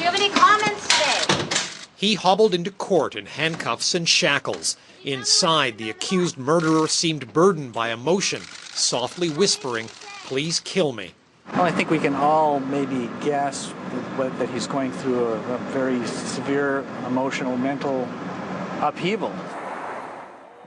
you have any comments today? He hobbled into court in handcuffs and shackles. Inside, the accused murderer seemed burdened by emotion, softly whispering, "Please kill me." Well, I think we can all maybe guess that he's going through a very severe emotional, mental upheaval.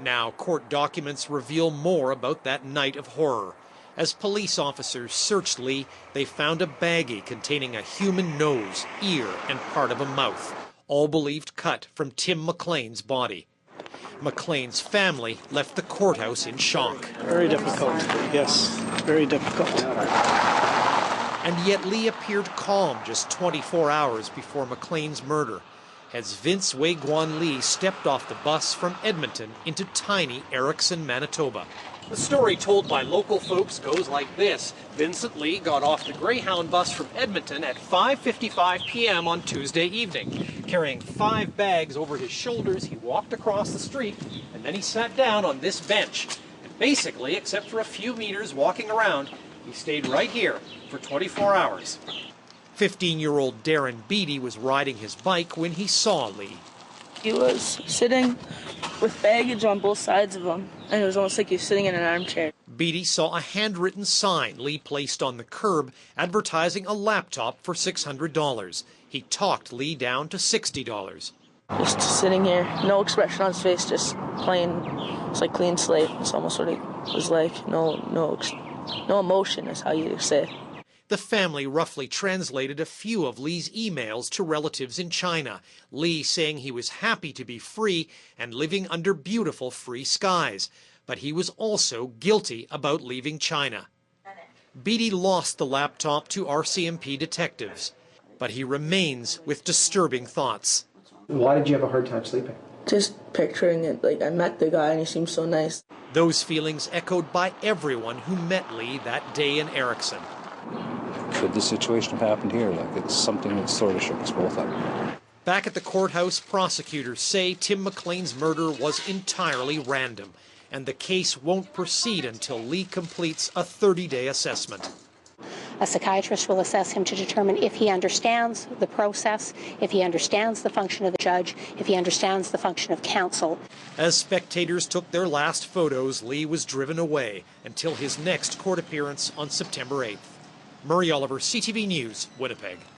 Now, court documents reveal more about that night of horror. As police officers searched Lee, they found a baggie containing a human nose, ear, and part of a mouth, all believed cut from Tim McLean's body. McLean's family left the courthouse in shock. Very difficult, yes, very difficult. And yet Lee appeared calm just 24 hours before McLean's murder, as Vince Wei Guan Lee stepped off the bus from Edmonton into tiny Erickson, Manitoba. The story told by local folks goes like this. Vincent Lee got off the Greyhound bus from Edmonton at 5:55 p.m. on Tuesday evening. Carrying 5 bags over his shoulders, he walked across the street, and then he sat down on this bench. And basically, except for a few meters walking around, he stayed right here for 24 hours. 15-year-old Darren Beatty was riding his bike when he saw Lee. He was sitting with baggage on both sides of him, and it was almost like he was sitting in an armchair. Beatty saw a handwritten sign Lee placed on the curb advertising a laptop for $600. He talked Lee down to $60. Just sitting here, no expression on his face, just plain, it's like clean slate. It's almost what it was like. No emotion is how you say. The family roughly translated a few of Lee's emails to relatives in China, Lee saying he was happy to be free and living under beautiful free skies, but he was also guilty about leaving China. Beatty lost the laptop to RCMP detectives, but he remains with disturbing thoughts. Why did you have a hard time sleeping? Just picturing it, like I met the guy and he seemed so nice. Those feelings echoed by everyone who met Lee that day in Erickson. Could the situation have happened here? Like, it's something that sort of shook us both up. Back at the courthouse, prosecutors say Tim McLean's murder was entirely random, and the case won't proceed until Lee completes a 30-day assessment. A psychiatrist will assess him to determine if he understands the process, if he understands the function of the judge, if he understands the function of counsel. As spectators took their last photos, Lee was driven away until his next court appearance on September 8th. Murray Oliver, CTV News, Winnipeg.